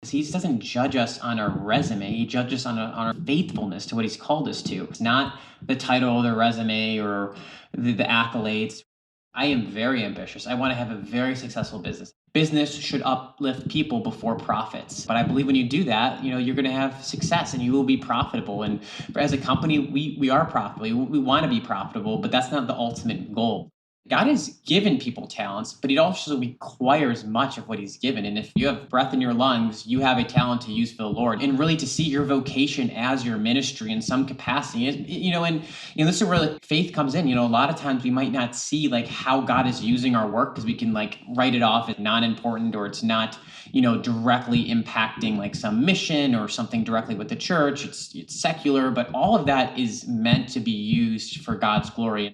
He doesn't judge us on our resume. He judges us on our faithfulness to what he's called us to. It's not the title of the resume or the accolades. I am very ambitious. I want to have a very successful business. Business should uplift people before profits. But I believe when you do that, you're going to have success and you will be profitable. And as a company, we are profitable. We want to be profitable, but that's not the ultimate goal. God has given people talents, but he also requires much of what he's given. And if you have breath in your lungs, you have a talent to use for the Lord, and really to see your vocation as your ministry in some capacity. And this is where like faith comes in. A lot of times we might not see like how God is using our work because we can like write it off as not important, or it's not, directly impacting like some mission or something directly with the church. It's secular, but all of that is meant to be used for God's glory.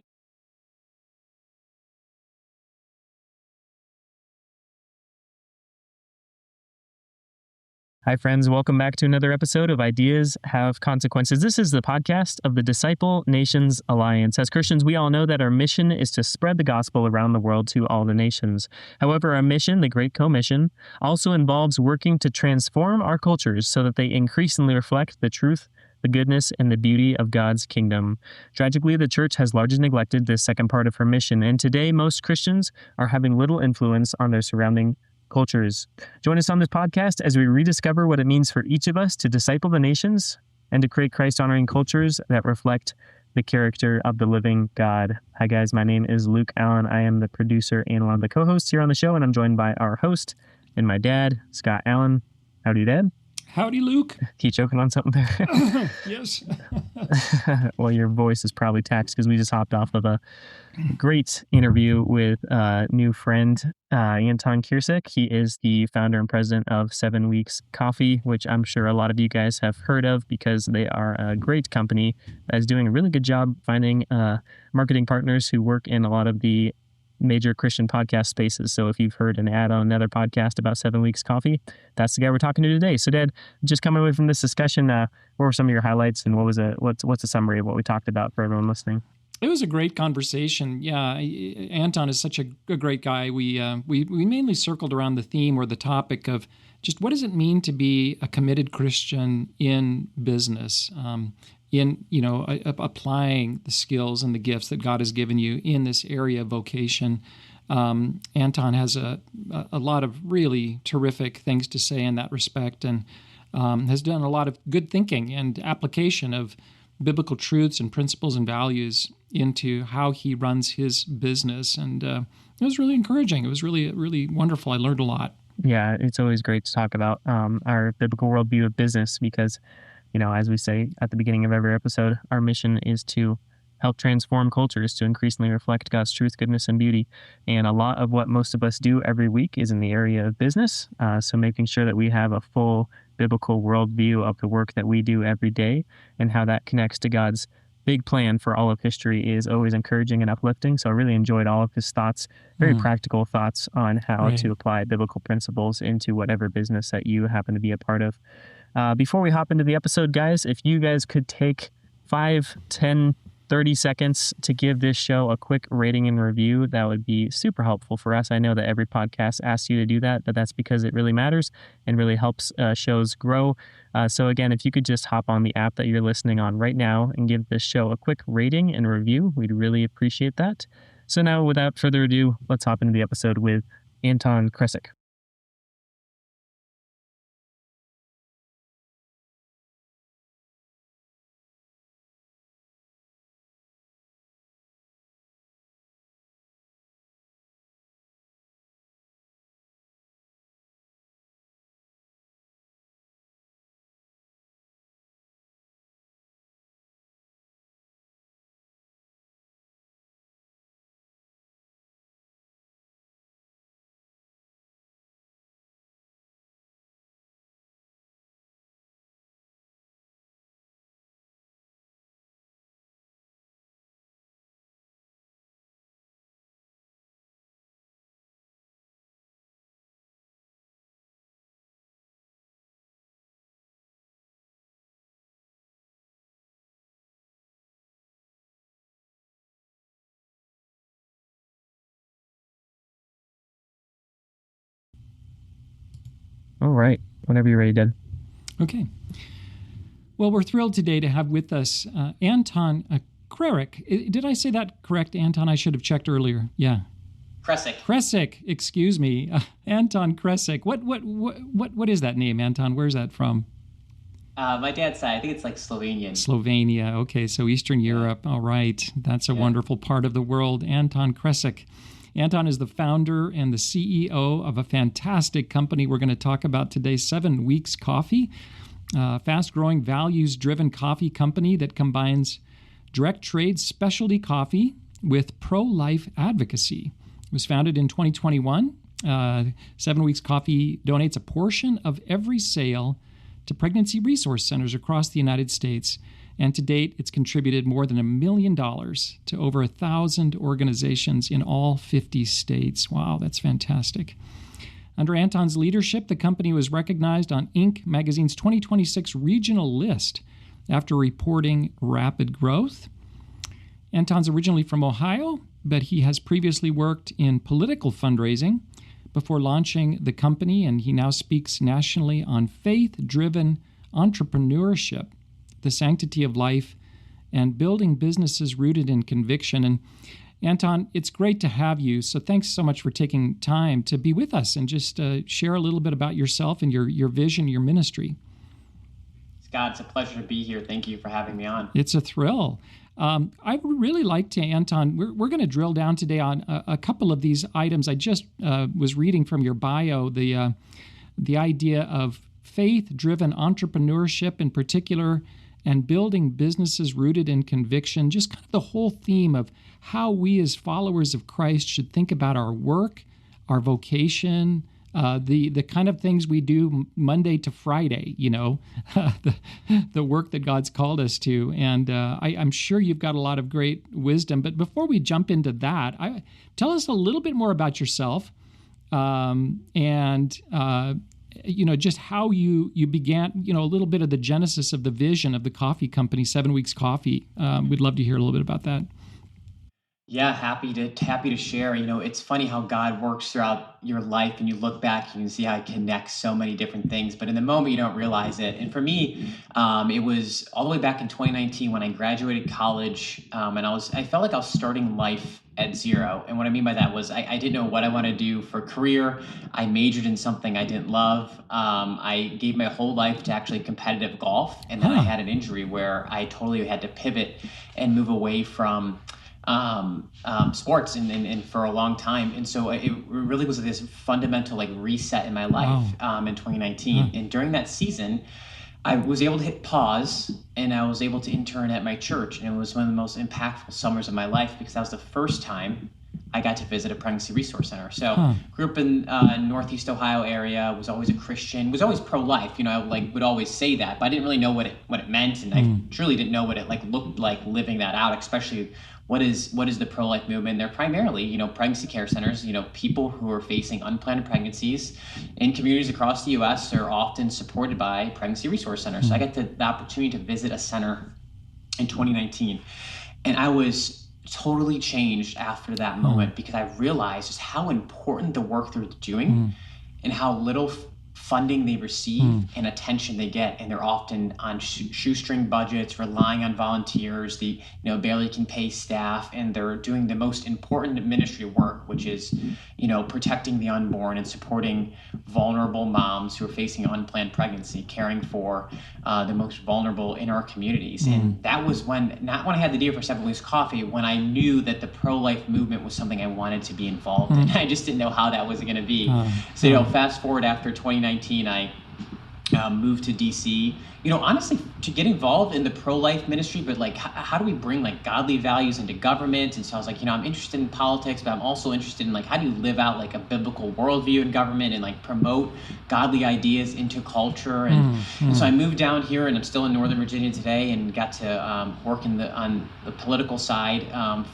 Hi, friends. Welcome back to another episode of Ideas Have Consequences. This is the podcast of the Disciple Nations Alliance. As Christians, we all know that our mission is to spread the gospel around the world to all the nations. However, our mission, the Great Commission, also involves working to transform our cultures so that they increasingly reflect the truth, the goodness, and the beauty of God's kingdom. Tragically, the church has largely neglected this second part of her mission, and today most Christians are having little influence on their surrounding cultures. Join us on this podcast as we rediscover what it means for each of us to disciple the nations and to create Christ-honoring cultures that reflect the character of the living God. Hi, guys. My name is Luke Allen. I am the producer and one of the co-hosts here on the show, and I'm joined by our host and my dad, Scott Allen. Howdy, Dad. Howdy, Luke. You choking on something there? Yes. Well, your voice is probably taxed because we just hopped off of a great interview with a new friend, Anton Krecic. He is the founder and president of 7 Weeks Coffee, which I'm sure a lot of you guys have heard of because they are a great company that is doing a really good job finding marketing partners who work in a lot of the major Christian podcast spaces. So if you've heard an ad on another podcast about 7 Weeks Coffee, that's the guy we're talking to today. So Dad, just coming away from this discussion, what were some of your highlights and what's a summary of what we talked about for everyone listening? It was a great conversation. Yeah, Anton is such a great guy. We mainly circled around the theme or the topic of just what does it mean to be a committed Christian in business, applying the skills and the gifts that God has given you in this area of vocation. Anton has a lot of really terrific things to say in that respect, and has done a lot of good thinking and application of biblical truths and principles and values into how he runs his business. And it was really encouraging. It was really, really wonderful. I learned a lot. Yeah, it's always great to talk about our biblical worldview of business because, as we say at the beginning of every episode, our mission is to help transform cultures to increasingly reflect God's truth, goodness, and beauty. And a lot of what most of us do every week is in the area of business. So making sure that we have a full biblical worldview of the work that we do every day and how that connects to God's big plan for all of history is always encouraging and uplifting. So I really enjoyed all of his thoughts, very practical thoughts on how to apply biblical principles into whatever business that you happen to be a part of. Before we hop into the episode, guys, if you guys could take 5, 10, 30 seconds to give this show a quick rating and review, that would be super helpful for us. I know that every podcast asks you to do that, but that's because it really matters and really helps shows grow. So again, if you could just hop on the app that you're listening on right now and give this show a quick rating and review, we'd really appreciate that. So now, without further ado, let's hop into the episode with Anton Krecic. All right. Whenever you're ready, Dad. Okay. Well, we're thrilled today to have with us Anton Krecic. Did I say that correct, Anton? I should have checked earlier. Yeah. Krecic. Excuse me. Anton Krecic. What is that name, Anton? Where's that from? My dad's side, I think it's like Slovenian. Slovenia. Okay, so Eastern Europe. All right. That's a wonderful part of the world. Anton Krecic. Anton is the founder and the CEO of a fantastic company we're going to talk about today, 7 Weeks Coffee, a fast-growing, values-driven coffee company that combines direct trade specialty coffee with pro-life advocacy. It was founded in 2021. 7 Weeks Coffee donates a portion of every sale to pregnancy resource centers across the United States. And to date, it's contributed more than $1 million to over 1,000 organizations in all 50 states. Wow, that's fantastic. Under Anton's leadership, the company was recognized on Inc. magazine's 2026 regional list after reporting rapid growth. Anton's originally from Ohio, but he has previously worked in political fundraising before launching the company, and he now speaks nationally on faith-driven entrepreneurship, the sanctity of life, and building businesses rooted in conviction. And Anton, it's great to have you. So thanks so much for taking time to be with us and just share a little bit about yourself and your vision, your ministry. Scott, it's a pleasure to be here. Thank you for having me on. It's a thrill. I would really like to, Anton, we're going to drill down today on a couple of these items. I just was reading from your bio, the idea of faith-driven entrepreneurship in particular, and building businesses rooted in conviction, just kind of the whole theme of how we as followers of Christ should think about our work, our vocation, the kind of things we do Monday to Friday, the work that God's called us to. And I'm sure you've got a lot of great wisdom. But before we jump into that, tell us a little bit more about yourself just how you began, a little bit of the genesis of the vision of the coffee company, 7 Weeks Coffee. We'd love to hear a little bit about that. Yeah, happy to share. It's funny how God works throughout your life, and you look back, you can see how He connects so many different things, but in the moment you don't realize it. And for me, it was all the way back in 2019 when I graduated college, and I felt like I was starting life at zero. And what I mean by that was I didn't know what I wanted to do for a career. I majored in something I didn't love. I gave my whole life to actually competitive golf, and then I had an injury where I totally had to pivot and move away from sports and for a long time. And so it really was this fundamental reset in my life in 2019. And during that season, I was able to hit pause, and I was able to intern at my church. And it was one of the most impactful summers of my life because that was the first time I got to visit a pregnancy resource center. So grew up in Northeast Ohio area, was always a Christian, was always pro-life. Would always say that, but I didn't really know what it meant. And I truly didn't know what it looked like living that out, especially what is the pro-life movement. They're primarily, pregnancy care centers. People who are facing unplanned pregnancies in communities across the U.S. are often supported by pregnancy resource centers. So I got the opportunity to visit a center in 2019, and I was totally changed after that moment because I realized just how important the work they're doing and how little funding they receive and attention they get, and they're often on shoestring budgets, relying on volunteers. They barely can pay staff, and they're doing the most important ministry work, which is protecting the unborn and supporting vulnerable moms who are facing unplanned pregnancy, caring for the most vulnerable in our communities. And that was not when I had the idea for 7 Weeks Coffee, when I knew that the pro-life movement was something I wanted to be involved in. I just didn't know how that was going to be. So fast forward after 2019, I moved to DC, honestly, to get involved in the pro-life ministry, but how do we bring godly values into government? And so I was I'm interested in politics, but I'm also interested in how do you live out a biblical worldview in government and promote godly ideas into culture. And so I moved down here, and I'm still in Northern Virginia today, and got to work on the political side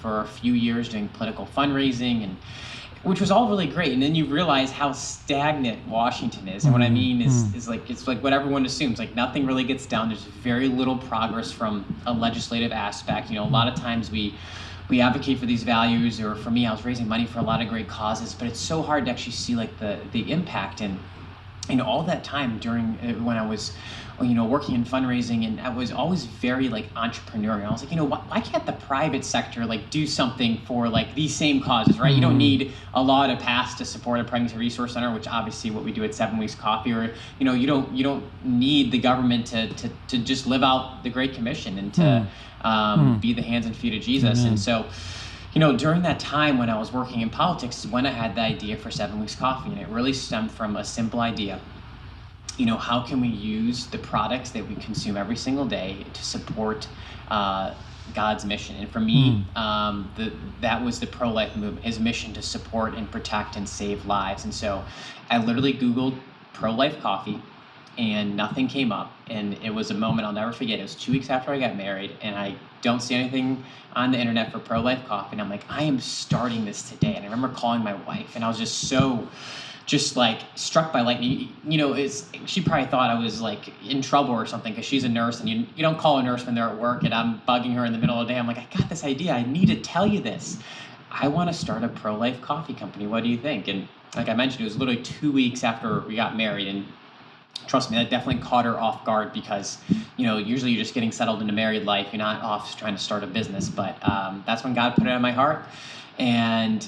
for a few years doing political fundraising, and which was all really great. And then you realize how stagnant Washington is. And what I mean is it's like what everyone assumes, nothing really gets done. There's very little progress from a legislative aspect. A lot of times we advocate for these values, or for me, I was raising money for a lot of great causes, but it's so hard to actually see the impact. And all that time during when I was, working in fundraising, and I was always very like entrepreneurial. I was like, why can't the private sector like do something for like these same causes, right? You don't need a law to pass to support a pregnancy resource center, which obviously what we do at 7 Weeks Coffee, or you don't need the government to just live out the Great Commission and to be the hands and feet of Jesus. And so, during that time when I was working in politics is when I had the idea for 7 Weeks Coffee, and it really stemmed from a simple idea. How can we use the products that we consume every single day to support God's mission? And for me, that was the pro-life movement, his mission to support and protect and save lives. And so I literally Googled pro-life coffee, and nothing came up. And it was a moment I'll never forget. It was 2 weeks after I got married, and I don't see anything on the internet for pro-life coffee. And I'm like, I am starting this today. And I remember calling my wife, and I was just like struck by lightning. She probably thought I was like in trouble or something, because she's a nurse, and you don't call a nurse when they're at work, and I'm bugging her in the middle of the day. I'm like, I got this idea. I need to tell you this. I want to start a pro-life coffee company. What do you think? And like I mentioned, it was literally 2 weeks after we got married, and trust me, that definitely caught her off guard, because, usually you're just getting settled into married life. You're not off trying to start a business. But that's when God put it on my heart. And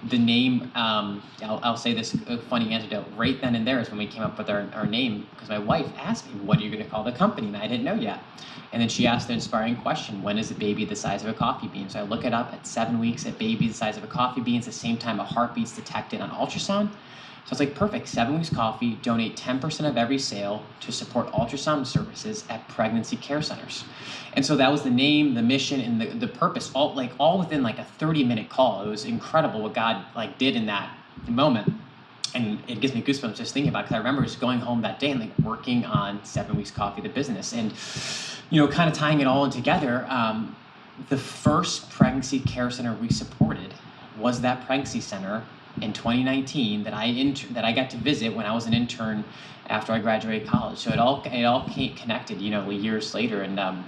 the name, I'll say this funny anecdote. Right then and there is when we came up with our name, because my wife asked me, what are you going to call the company? And I didn't know yet. And then she asked the inspiring question, when is a baby the size of a coffee bean? So I look it up at 7 weeks, a baby the size of a coffee bean. It's the same time a heartbeat's detected on ultrasound. So it's like, perfect, 7 Weeks Coffee, donate 10% of every sale to support ultrasound services at pregnancy care centers. And so that was the name, the mission, and the purpose, all within like a 30-minute call. It was incredible what God did in that moment. And it gives me goosebumps just thinking about it, because I remember just going home that day and working on 7 Weeks Coffee, the business, and kind of tying it all in together. The first pregnancy care center we supported was that pregnancy center in 2019 that I got to visit when I was an intern after I graduated college. So it all came connected, years later, and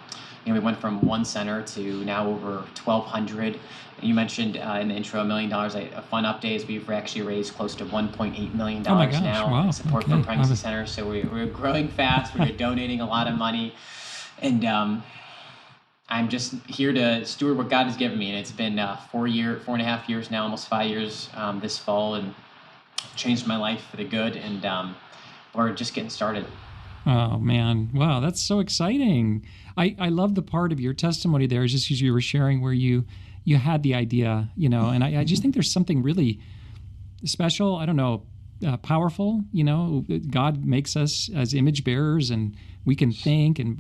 we went from one center to now over 1,200. You mentioned in the intro $1 million. A fun update is we've actually raised close to $1.8 million now in support for pregnancy centers. So we're growing fast. We're donating a lot of money, and I'm just here to steward what God has given me. And it's been 4.5 years now, almost 5 years this fall, and changed my life for the good. And we're just getting started. Oh, man. Wow, that's so exciting. I love the part of your testimony there, just as you were sharing, where you had the idea, and I just think there's something really special, I don't know, powerful. God makes us as image bearers, and we can think, and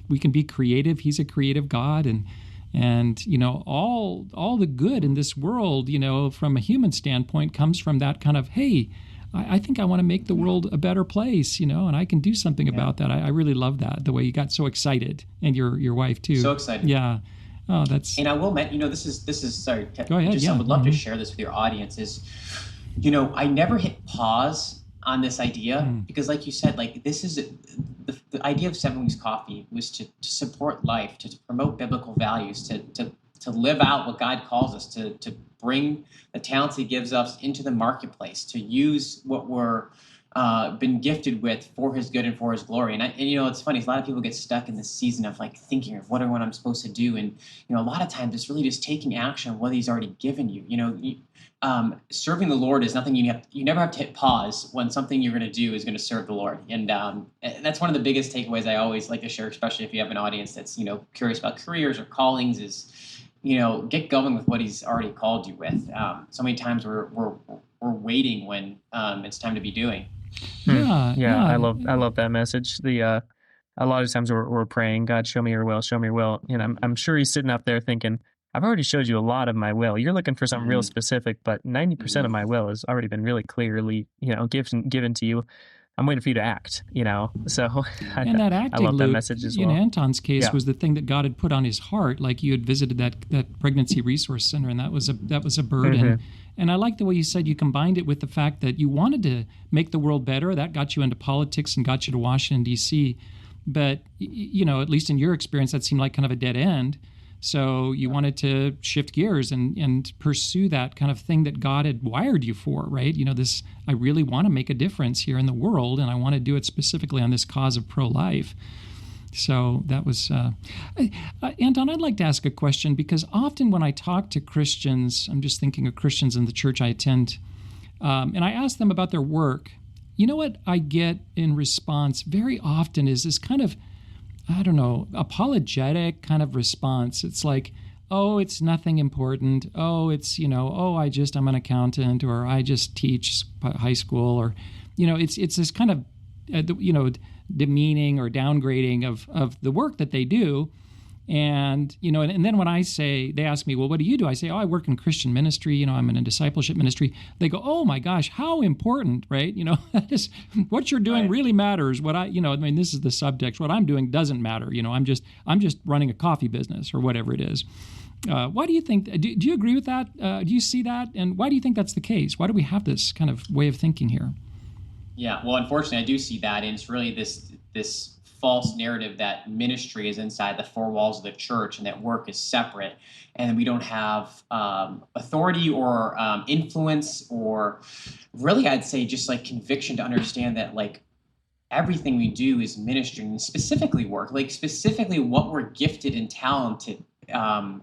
we can be creative. He's a creative God, and all the good in this world, from a human standpoint, comes from that kind of, hey, I think I want to make the world a better place, and I can do something about that. I really love that, the way you got so excited, and your wife too. So excited. Yeah. Oh, that's. And I will mention, this is sorry. Go ahead. I would love to share this with your audience. I never hit pause on this idea because, like you said, this is the idea of 7 Weeks Coffee was to support life, to promote biblical values, to live out what God calls us, to bring the talents He gives us into the marketplace, to use what we're been gifted with for His good and for His glory. And it's funny, a lot of people get stuck in this season of thinking of what I'm supposed to do, and a lot of times it's really just taking action on what He's already given you. Serving the Lord is nothing you never have to hit pause when something you're going to do is going to serve the Lord. And that's one of the biggest takeaways I always like to share, especially if you have an audience that's curious about careers or callings, is get going with what He's already called you with. So many times we're waiting when it's time to be doing. Yeah. I love that message. A lot of times we're praying, God, show me your will, and I'm sure He's sitting up there thinking, I've already showed you a lot of my will. You're looking for something real specific, but 90% of my will has already been really clearly, given to you. I'm waiting for you to act, So and that acting, I love that Luke, message as well. In Anton's case, was the thing that God had put on his heart. Like, you had visited that pregnancy resource center, and that was a burden. And I like the way you said you combined it with the fact that you wanted to make the world better. That got you into politics and got you to Washington, D.C. But at least in your experience, that seemed like kind of a dead end. So you wanted to shift gears and pursue that kind of thing that God had wired you for, right? This, I really want to make a difference here in the world, and I want to do it specifically on this cause of pro-life. So that was, Anton, I'd like to ask a question, because often when I talk to Christians, I'm just thinking of Christians in the church I attend, and I ask them about their work. You know what I get in response very often is this kind of, I don't know, apologetic kind of response. It's like, oh, it's nothing important. Oh, it's, I'm an accountant, or I just teach high school, or, it's this kind of, demeaning or downgrading of the work that they do. And, and then when they ask me, well, what do you do? I say, oh, I work in Christian ministry. I'm in a discipleship ministry. They go, oh my gosh, how important, right? That is, what you're doing really matters. What this is the subtext. What I'm doing doesn't matter. I'm just running a coffee business or whatever it is. Why do you think, do you agree with that? Do you see that? And why do you think that's the case? Why do we have this kind of way of thinking here? Yeah, well, unfortunately, I do see that. And it's really this false narrative that ministry is inside the four walls of the church and that work is separate, and we don't have authority or influence, or really, I'd say just like conviction to understand that like everything we do is ministry, and specifically work, like specifically what we're gifted and talented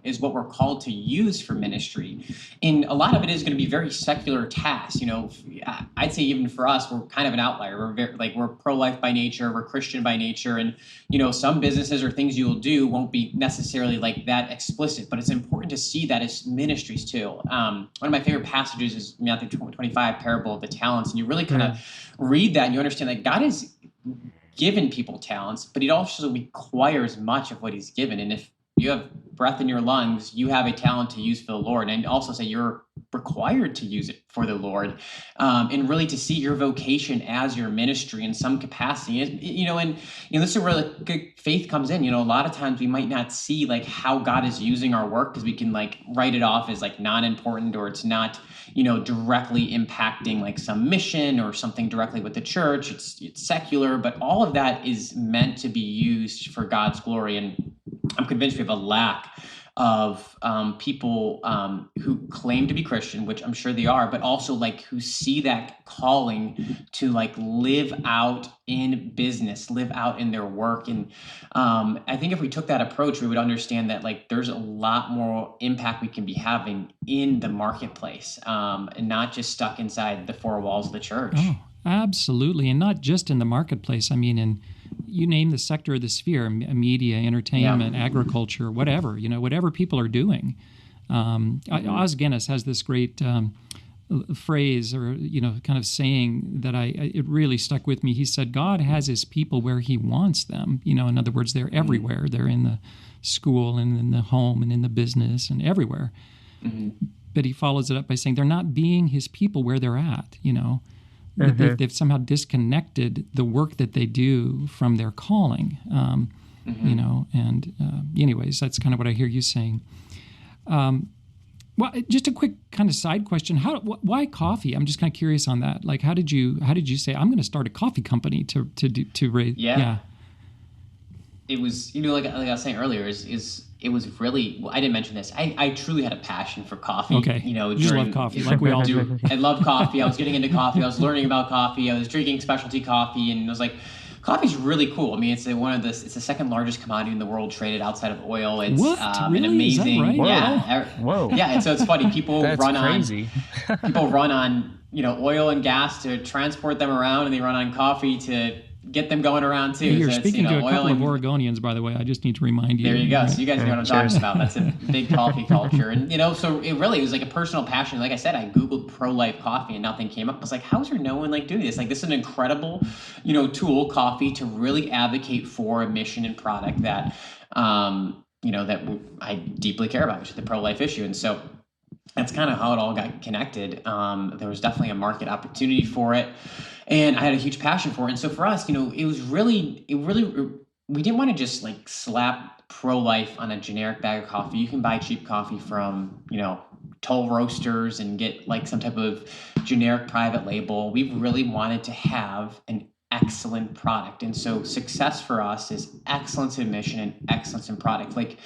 is what we're called to use for ministry. And a lot of it is going to be very secular tasks. I'd say even for us, we're kind of an outlier. We're pro-life by nature, we're Christian by nature. And, some businesses or things you'll do won't be necessarily like that explicit, but it's important to see that as ministries too. One of my favorite passages is Matthew 25, parable of the talents. And you really kind of read that and you understand that God has given people talents, but he also requires much of what he's given. And if you have breath in your lungs, you have a talent to use for the Lord. And also say you're required to use it for the Lord, and really to see your vocation as your ministry in some capacity. And this is where the good faith comes in. A lot of times we might not see like how God is using our work, because we can like write it off as like non-important, or it's not, directly impacting like some mission or something directly with the church. It's secular, but all of that is meant to be used for God's glory. And I'm convinced we have a lack of people who claim to be Christian, which I'm sure they are, but also like who see that calling to like live out in business, live out in their work. And I think if we took that approach, we would understand that like there's a lot more impact we can be having in the marketplace, and not just stuck inside the four walls of the church. Oh, absolutely. And not just in the marketplace. I mean, you name the sector of the sphere, media, entertainment, agriculture, whatever, whatever people are doing. Os Guinness has this great phrase, or, kind of saying that it really stuck with me. He said, God has his people where he wants them. In other words, they're everywhere. They're in the school and in the home and in the business and everywhere. Mm-hmm. But he follows it up by saying they're not being his people where they're at, Mm-hmm. They've somehow disconnected the work that they do from their calling, anyways, that's kind of what I hear you saying. Well, just a quick kind of side question. Why coffee? I'm just kind of curious on that. Like, how did you say, I'm going to start a coffee company to raise? Yeah. It was, like I was saying earlier, it was really, well, I didn't mention this. I truly had a passion for coffee. Okay. You just love coffee, like we all do. I love coffee. I was getting into coffee. I was learning about coffee. I was drinking specialty coffee, and I was like, coffee's really cool. I mean, it's the second largest commodity in the world, traded outside of oil. It's what? Really? An amazing. Is that right? Yeah. Whoa. Yeah. And so it's funny. People run crazy. People run on, oil and gas to transport them around, and they run on coffee to get them going around too. Hey, you're so speaking to a couple of Oregonians, by the way. I just need to remind you. There you go. So you guys know what I'm talking about. That's a big coffee culture. And, so it was like a personal passion. Like I said, I Googled pro-life coffee and nothing came up. I was like, how is there no one like doing this? Like, this is an incredible, tool, coffee, to really advocate for a mission and product that, that I deeply care about, which is the pro-life issue. And so that's kind of how it all got connected. There was definitely a market opportunity for it, and I had a huge passion for it. And so for us, it was really, we didn't want to just like slap pro-life on a generic bag of coffee. You can buy cheap coffee from, toll roasters and get like some type of generic private label. We really wanted to have an excellent product. And so success for us is excellence in mission and excellence in product. Like,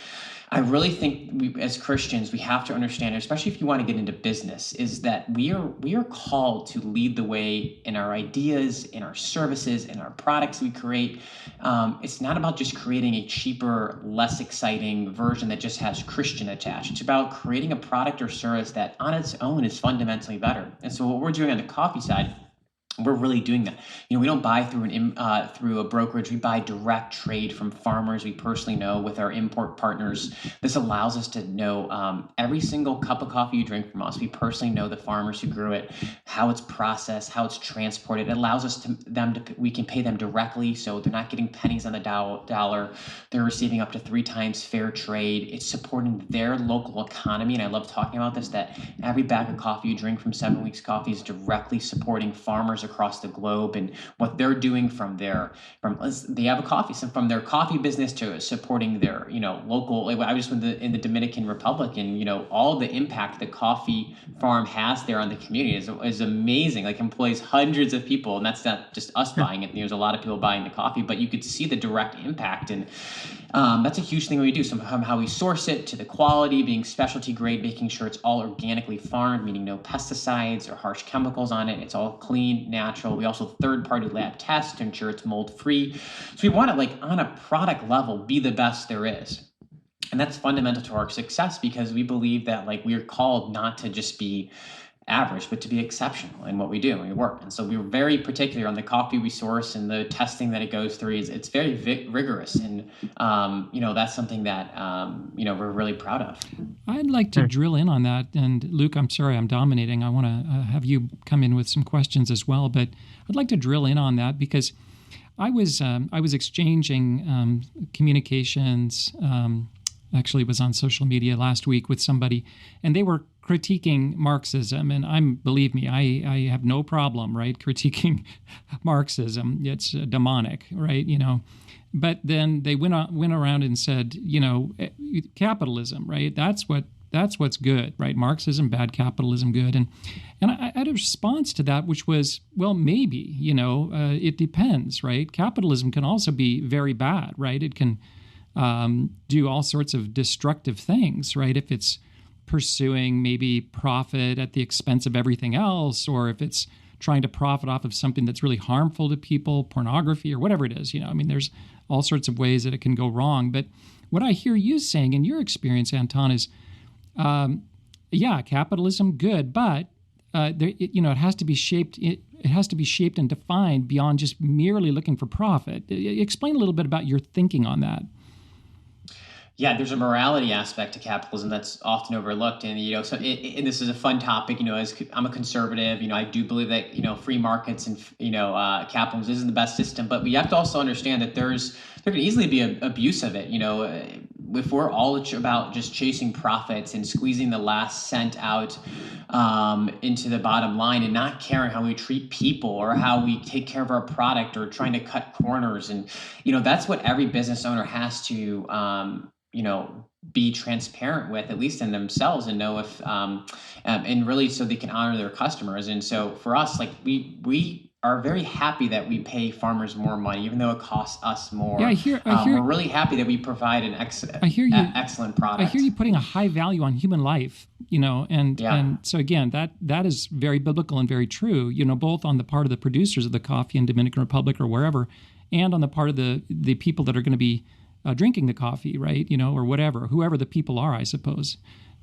I really think as Christians, we have to understand, especially if you want to get into business, is that we are called to lead the way in our ideas, in our services, in our products we create. It's not about just creating a cheaper, less exciting version that just has Christian attached. It's about creating a product or service that on its own is fundamentally better. And so what we're doing on the coffee side, we're really doing that. We don't buy through a brokerage. We buy direct trade from farmers we personally know with our import partners. This allows us to know every single cup of coffee you drink from us. We personally know the farmers who grew it, how it's processed, how it's transported. It allows us we can pay them directly, so they're not getting pennies on the dollar. They're receiving up to 3 times fair trade. It's supporting their local economy, and I love talking about this. That every bag of coffee you drink from 7 Weeks Coffee is directly supporting farmers across the globe and what they're doing they have a coffee, so from their coffee business to supporting their local. I was in the Dominican Republic, and all the impact the coffee farm has there on the community is amazing. Like, employs hundreds of people, and that's not just us buying it. There's a lot of people buying the coffee, but you could see the direct impact, and that's a huge thing we do. So from how we source it to the quality being specialty grade, making sure it's all organically farmed, meaning no pesticides or harsh chemicals on it. It's all clean, natural. We also third-party lab test to ensure it's mold-free. So we want to, on a product level, be the best there is. And that's fundamental to our success, because we believe that we're called not to just be average, but to be exceptional in what we do and we work. And so we're very particular on the coffee we source and the testing that it goes through. It's very rigorous, and that's something that we're really proud of. I'd like to drill in on that. And Luke, I'm sorry I'm dominating. I want to have you come in with some questions as well, but I'd like to drill in on that because I was exchanging communications. Actually, was on social media last week with somebody, and they were critiquing Marxism. And believe me, I have no problem, right, critiquing Marxism. It's demonic, right? But then they went around and said, capitalism, right? That's what's good, right? Marxism bad, capitalism good. And I had a response to that, which was, well, maybe, it depends, right? Capitalism can also be very bad, right? It can do all sorts of destructive things, right? If it's pursuing maybe profit at the expense of everything else, or if it's trying to profit off of something that's really harmful to people, pornography or whatever it is, there's all sorts of ways that it can go wrong. But what I hear you saying in your experience, Anton, is, capitalism good, but it has to be shaped. It has to be shaped and defined beyond just merely looking for profit. Explain a little bit about your thinking on that. Yeah, there's a morality aspect to capitalism that's often overlooked, and so and this is a fun topic. As I'm a conservative, I do believe that free markets and capitalism isn't the best system, but we have to also understand that there can easily be an abuse of it. If we're all about just chasing profits and squeezing the last cent out into the bottom line and not caring how we treat people or how we take care of our product or trying to cut corners, and that's what every business owner has to be transparent with, at least in themselves, and know if and really so they can honor their customers. And so for us, we are very happy that we pay farmers more money, even though it costs us more. Yeah, I hear. We're really happy that we provide an excellent product. I hear you putting a high value on human life, and so again, that is very biblical and very true, both on the part of the producers of the coffee in Dominican Republic or wherever, and on the part of the people that are going to be drinking the coffee, right? Or whoever the people are, I suppose.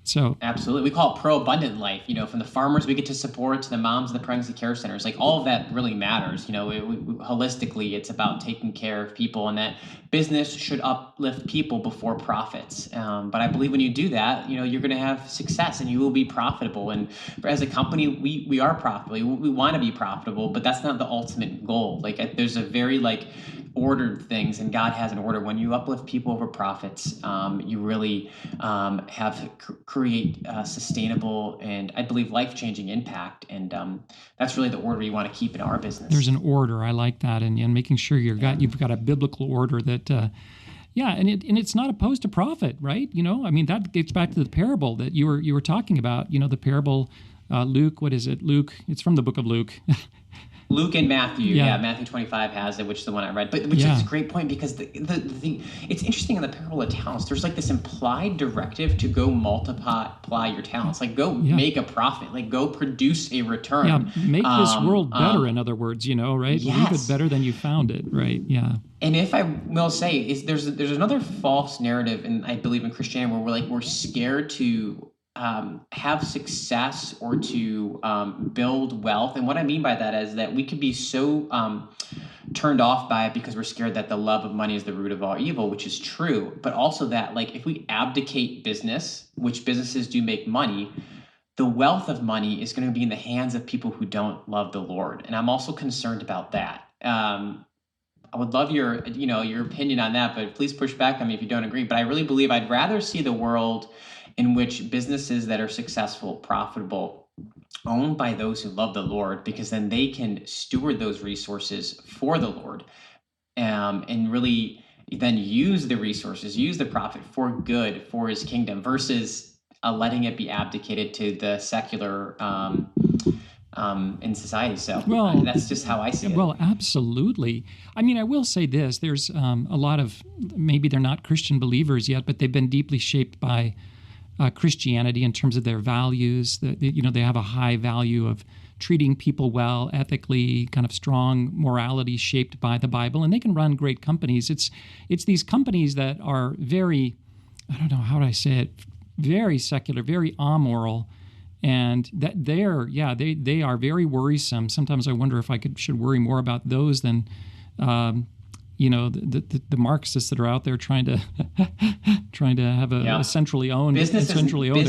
So absolutely, we call it pro-abundant life. From the farmers we get to support to the moms and the pregnancy care centers, all of that really matters. Holistically, it's about taking care of people, and that business should uplift people before profits. But I believe when you do that, you're going to have success and you will be profitable. And as a company, we are profitable. We want to be profitable, but that's not the ultimate goal. There's a very ordered things, and God has an order. When you uplift people over profits, you really create sustainable and, I believe, life-changing impact. And that's really the order you want to keep in our business. There's an order. I like that, and making sure you've got a biblical order that. And it's not opposed to profit, right? That gets back to the parable that you were talking about. The parable, Luke. What is it, Luke? It's from the book of Luke. Luke and Matthew, Yeah. Matthew 25 has it, which is the one I read. But which is a great point, because the thing, it's interesting in the parable of talents. There's like this implied directive to go multiply your talents, like go make a profit, like go produce a return. Yeah, make this world better. In other words, right? Yes. Leave it better than you found it, right? Yeah. And if I will say, there's another false narrative, and I believe in Christianity, where we're scared to have success or to build wealth. And what I mean by that is that we could be so turned off by it because we're scared that the love of money is the root of all evil, which is true. But also that, like, if we abdicate business, which businesses do make money, the wealth of money is going to be in the hands of people who don't love the Lord. And I'm also concerned about that. I would love your opinion on that, but please push back on me if you don't agree. But I really believe I'd rather see the world in which businesses that are successful, profitable, owned by those who love the Lord, because then they can steward those resources for the Lord, and really then use the resources, use the profit for good, for his kingdom, versus letting it be abdicated to the secular in society. So that's just how I see it. Well, absolutely. I mean, I will say this. There's a lot of, maybe they're not Christian believers yet, but they've been deeply shaped by Christianity in terms of their values. They have a high value of treating people well, ethically, kind of strong morality shaped by the Bible, and they can run great companies. It's these companies that are very, I don't know, how would I say it, very secular, very amoral, and that they are very worrisome. Sometimes I wonder if I should worry more about those than the Marxists that are out there trying to have a centrally owned economy.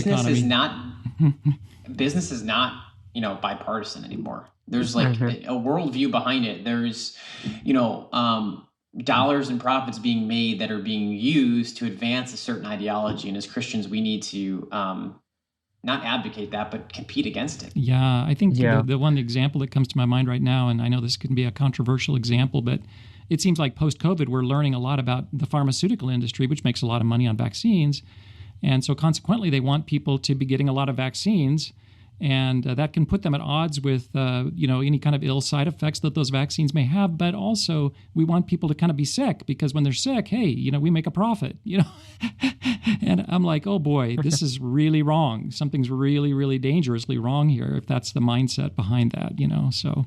Business is not bipartisan anymore. There's like a worldview behind it. There's dollars and profits being made that are being used to advance a certain ideology. And as Christians, we need to not advocate that, but compete against it. Yeah, I think the one example that comes to my mind right now, and I know this can be a controversial example, but it seems like post-COVID, we're learning a lot about the pharmaceutical industry, which makes a lot of money on vaccines. And so consequently, they want people to be getting a lot of vaccines. And that can put them at odds with, any kind of ill side effects that those vaccines may have. But also, we want people to kind of be sick because when they're sick, hey, we make a profit, And I'm like, oh boy, this is really wrong. Something's really, really dangerously wrong here if that's the mindset behind that, so...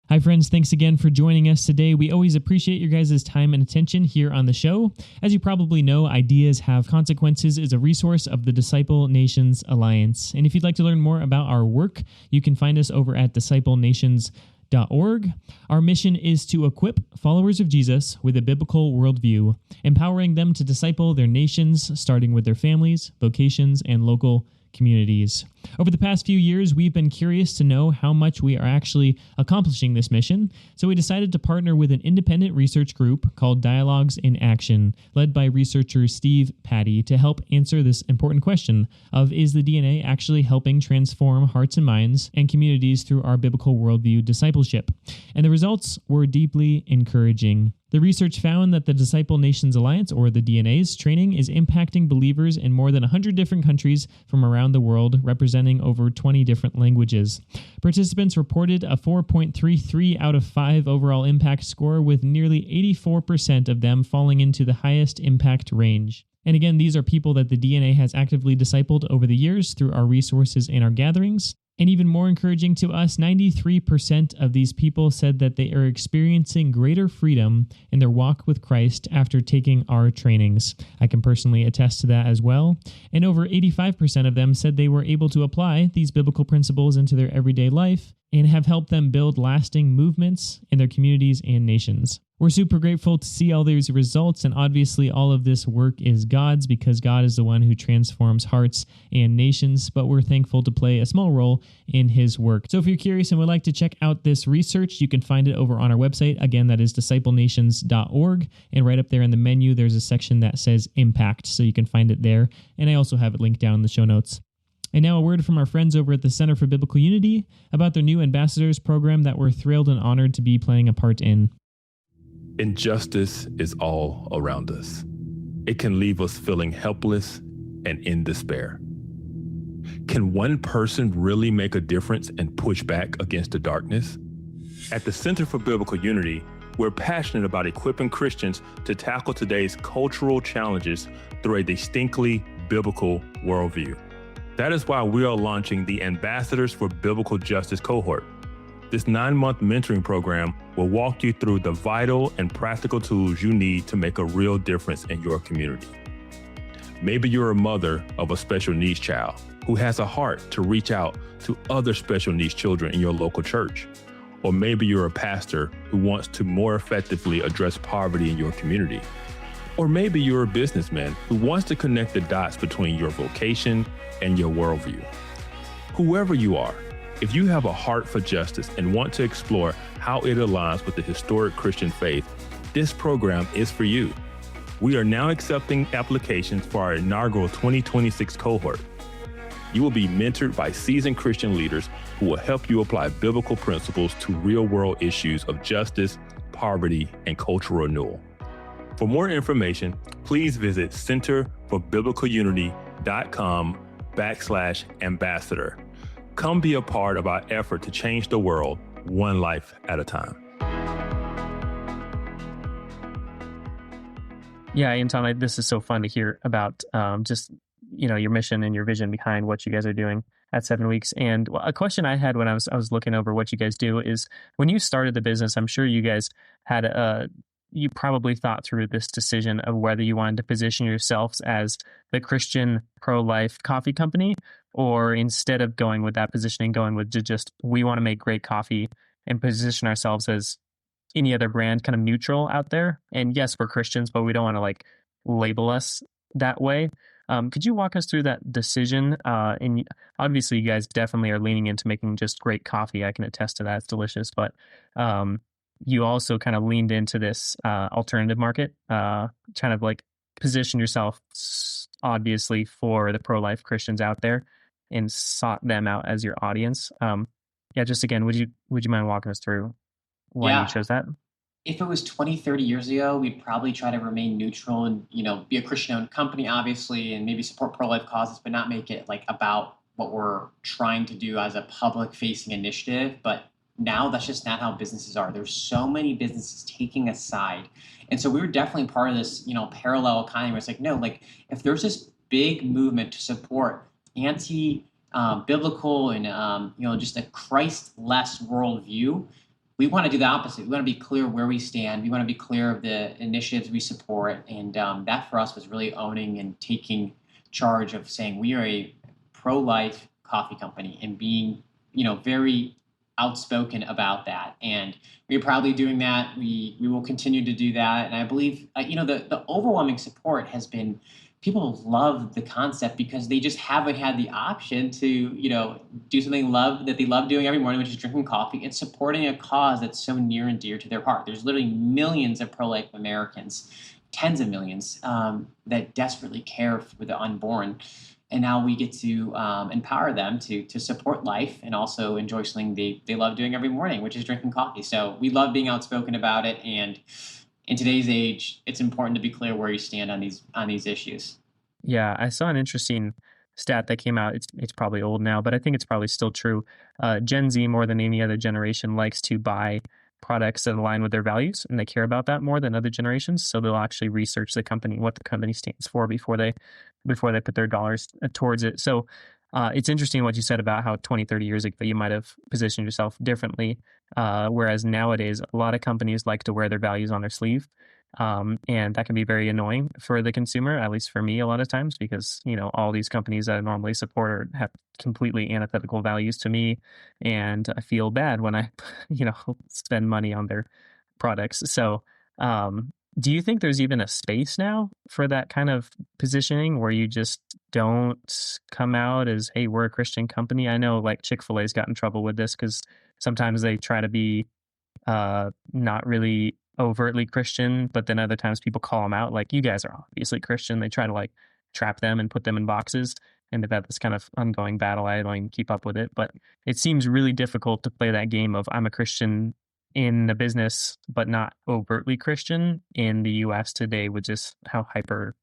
Hi, friends. Thanks again for joining us today. We always appreciate your guys' time and attention here on the show. As you probably know, Ideas Have Consequences is a resource of the Disciple Nations Alliance. And if you'd like to learn more about our work, you can find us over at disciplenations.org. Our mission is to equip followers of Jesus with a biblical worldview, empowering them to disciple their nations, starting with their families, vocations, and local communities. Over the past few years, we've been curious to know how much we are actually accomplishing this mission, so we decided to partner with an independent research group called Dialogues in Action, led by researcher Steve Patty, to help answer this important question of, is the DNA actually helping transform hearts and minds and communities through our biblical worldview discipleship? And the results were deeply encouraging. The research found that the Disciple Nations Alliance, or the DNA's, training is impacting believers in more than 100 different countries from around the world, representing over 20 different languages. Participants reported a 4.33 out of 5 overall impact score, with nearly 84% of them falling into the highest impact range. And again, these are people that the DNA has actively discipled over the years through our resources and our gatherings. And even more encouraging to us, 93% of these people said that they are experiencing greater freedom in their walk with Christ after taking our trainings. I can personally attest to that as well. And over 85% of them said they were able to apply these biblical principles into their everyday life and have helped them build lasting movements in their communities and nations. We're super grateful to see all these results, and obviously all of this work is God's, because God is the one who transforms hearts and nations, but we're thankful to play a small role in his work. So if you're curious and would like to check out this research, you can find it over on our website. Again, that is disciplenations.org, and right up there in the menu, there's a section that says Impact, so you can find it there, and I also have it linked down in the show notes. And now a word from our friends over at the Center for Biblical Unity about their new ambassadors program that we're thrilled and honored to be playing a part in. Injustice is all around us. It can leave us feeling helpless and in despair. Can one person really make a difference and push back against the darkness? At the Center for Biblical Unity, we're passionate about equipping Christians to tackle today's cultural challenges through a distinctly biblical worldview. That is why we are launching the Ambassadors for Biblical Justice cohort. This 9-month mentoring program will walk you through the vital and practical tools you need to make a real difference in your community. Maybe you're a mother of a special needs child who has a heart to reach out to other special needs children in your local church. Or maybe you're a pastor who wants to more effectively address poverty in your community. Or maybe you're a businessman who wants to connect the dots between your vocation and your worldview. Whoever you are, if you have a heart for justice and want to explore how it aligns with the historic Christian faith, this program is for you. We are now accepting applications for our inaugural 2026 cohort. You will be mentored by seasoned Christian leaders who will help you apply biblical principles to real-world issues of justice, poverty, and cultural renewal. For more information, please visit centerforbiblicalunity.com/ambassador. Come be a part of our effort to change the world one life at a time. Yeah, Anton, this is so fun to hear about just your mission and your vision behind what you guys are doing at 7 Weeks. And a question I had when I was looking over what you guys do is, when you started the business, I'm sure you guys had you probably thought through this decision of whether you wanted to position yourselves as the Christian pro-life coffee company, or instead of going with that positioning, going with just we want to make great coffee and position ourselves as any other brand, kind of neutral out there. And yes, we're Christians, but we don't want to label us that way. Could you walk us through that decision? And obviously, you guys definitely are leaning into making just great coffee. I can attest to that; it's delicious. But you also kind of leaned into this alternative market, kind of position yourself, obviously, for the pro-life Christians out there, and sought them out as your audience. Just again, would you mind walking us through why you chose that? If it was 20, 30 years ago, we'd probably try to remain neutral and, be a Christian-owned company, obviously, and maybe support pro-life causes, but not make it about what we're trying to do as a public-facing initiative. But now that's just not how businesses are. There's so many businesses taking a side. And so we were definitely part of this, parallel economy where it's if there's this big movement to support biblical and, just a Christ-less worldview, we want to do the opposite. We want to be clear where we stand. We want to be clear of the initiatives we support. And that for us was really owning and taking charge of saying we are a pro-life coffee company and being, very outspoken about that. And we're proudly doing that. We will continue to do that. And I believe, the overwhelming support has been people love the concept because they just haven't had the option to, do something that they love doing every morning, which is drinking coffee and supporting a cause that's so near and dear to their heart. There's literally millions of pro-life Americans, tens of millions, that desperately care for the unborn. And now we get to empower them to support life and also enjoy something they love doing every morning, which is drinking coffee. So we love being outspoken about it. And in today's age, it's important to be clear where you stand on these issues. Yeah, I saw an interesting stat that came out. It's probably old now, but I think it's probably still true. Gen Z, more than any other generation, likes to buy products that align with their values, and they care about that more than other generations. So they'll actually research the company, what the company stands for, before they put their dollars towards it. So it's interesting what you said about how 20, 30 years ago you might have positioned yourself differently, whereas nowadays a lot of companies like to wear their values on their sleeve. And that can be very annoying for the consumer, at least for me a lot of times, because, all these companies that I normally support have completely antithetical values to me. And I feel bad when I, spend money on their products. So, do you think there's even a space now for that kind of positioning where you just don't come out as, hey, we're a Christian company? I know Chick-fil-A's got in trouble with this because sometimes they try to be not really overtly Christian, but then other times people call them out you guys are obviously Christian. They try to trap them and put them in boxes, and they've had this kind of ongoing battle. I don't even keep up with it, but it seems really difficult to play that game of I'm a Christian in the business but not overtly Christian in the US today, with just how hyper